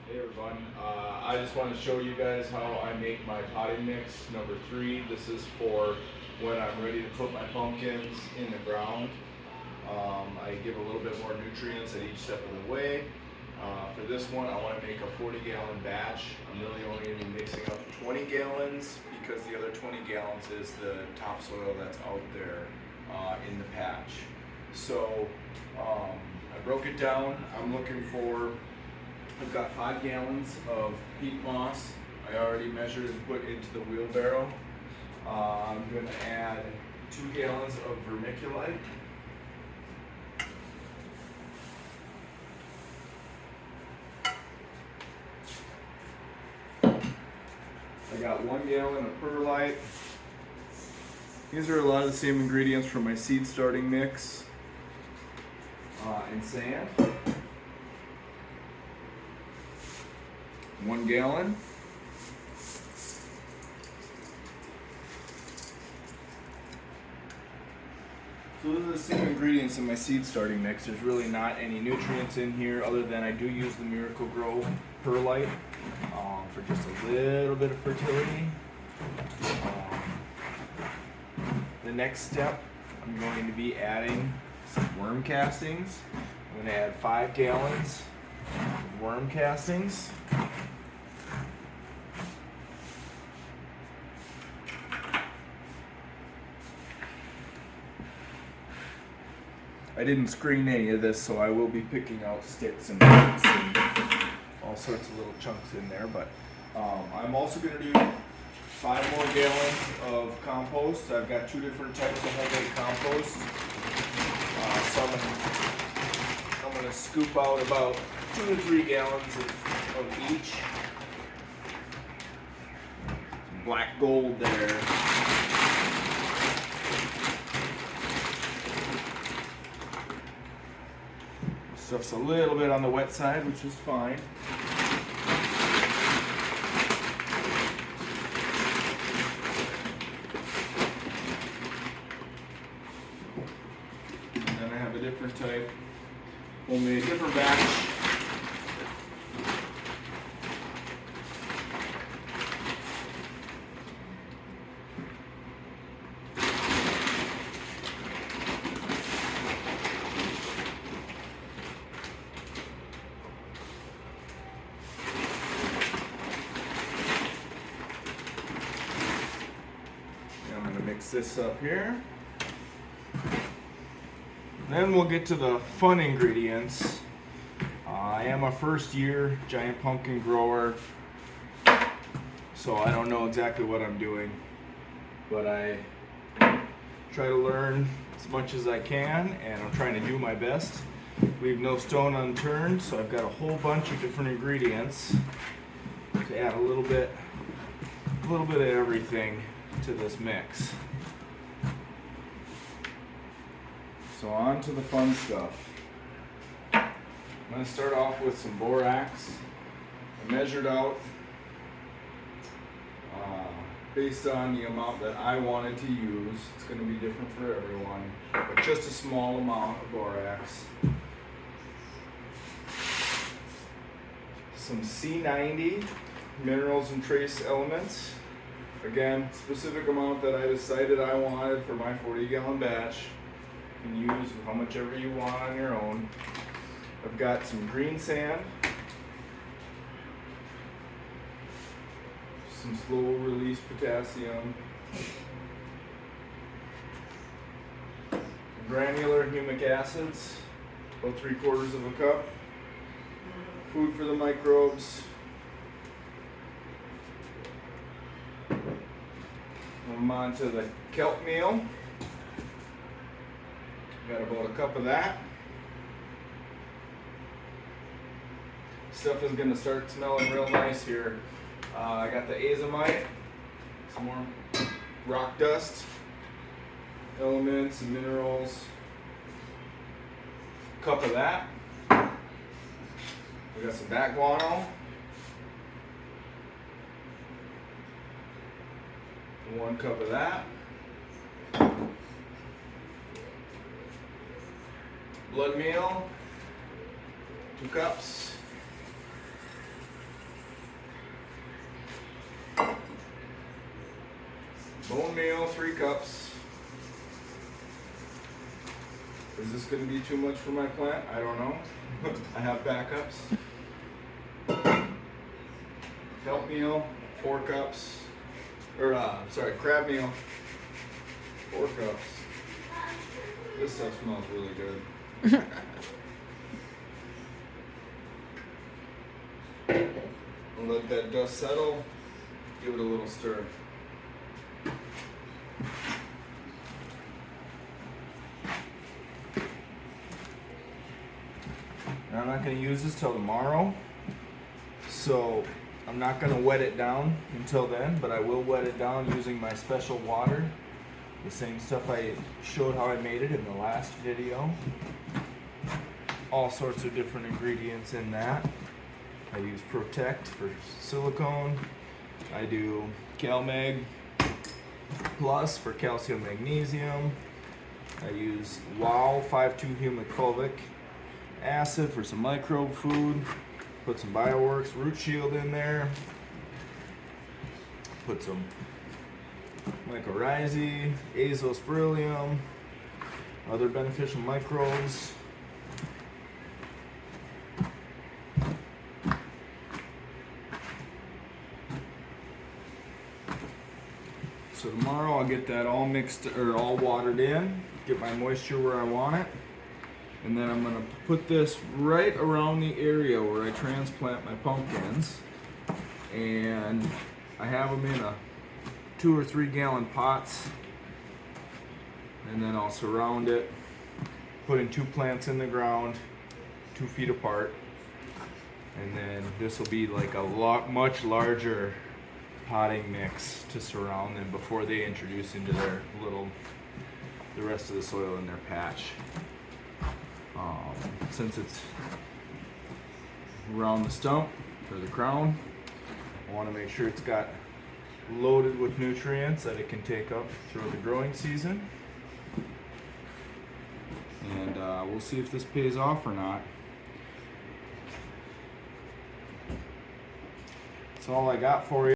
Hey everyone, I just want to show you guys how I make my potting mix number 3. This is for when I'm ready to put my pumpkins in the ground. I give a little bit more nutrients at each step of the way. For this one, I want to make a 40-gallon batch. I'm really only going to be mixing up 20 gallons because the other 20 gallons is the topsoil that's out there in the patch. So I broke it down. I've got 5 gallons of peat moss. I already measured and put into the wheelbarrow. I'm going to add 2 gallons of vermiculite. I got 1 gallon of perlite. These are a lot of the same ingredients from my seed starting mix and sand. 1 gallon. So those are the same ingredients in my seed starting mix. There's really not any nutrients in here other than I do use the Miracle Grow perlite for just a little bit of fertility. The next step, I'm going to be adding some worm castings. I'm going to add 5 gallons of worm castings. I didn't screen any of this, so I will be picking out sticks and roots and all sorts of little chunks in there. But I'm also going to do 5 more gallons of compost. I've got 2 different types of homemade compost. So I'm going to scoop out about 2 to 3 gallons of each. Some black gold there. Stuff's a little bit on the wet side, which is fine. And then I have a different type, homemade, different batch. Mix this up here. Then we'll get to the fun ingredients. I am a first year giant pumpkin grower, so I don't know exactly what I'm doing, but I try to learn as much as I can, and I'm trying to do my best. Leave no stone unturned, so I've got a whole bunch of different ingredients to add a little bit of everything to this mix. So on to the fun stuff. I'm going to start off with some borax. I measured out based on the amount that I wanted to use. It's going to be different for everyone, but just a small amount of borax. Some C90 minerals and trace elements. Again, specific amount that I decided I wanted for my 40-gallon batch. You can use how much ever you want on your own. I've got some green sand, some slow release potassium, granular humic acids, about 3/4 of a cup, food for the microbes. I'm on to the kelp meal. Got about a cup of that. Stuff is going to start smelling real nice here. I got the azomite, some more rock dust, elements and minerals. Cup of that. We got some bat guano. 1 cup of that. Blood meal, 2 cups. Bone meal, 3 cups. Is this going to be too much for my plant? I don't know. I have backups. Kelp meal, 4 cups. Crab meal, 4 cups. This stuff smells really good. And let that dust settle. Give it a little stir. Now I'm not going to use this till tomorrow, so I'm not going to wet it down until then, but I will wet it down using my special water. The same stuff I showed how I made it in the last video. All sorts of different ingredients in that. I use Protect for silicone. I do CalMag Plus for calcium magnesium. I use WOW 5,2-humic acid for some microbe food. Put some Bioworks Root Shield in there. Put some mycorrhizae, azospirillum, other beneficial microbes. So tomorrow I'll get that all mixed or all watered in, get my moisture where I want it. And then I'm gonna put this right around the area where I transplant my pumpkins. And I have them in a 2 or 3 gallon pots. And then I'll surround it, putting 2 plants in the ground, 2 feet apart. And then this will be like a much larger potting mix to surround them before they introduce into the rest of the soil in their patch. Since it's around the stump or the crown, I want to make sure it's got loaded with nutrients that it can take up throughout the growing season. And we'll see if this pays off or not. That's all I got for you.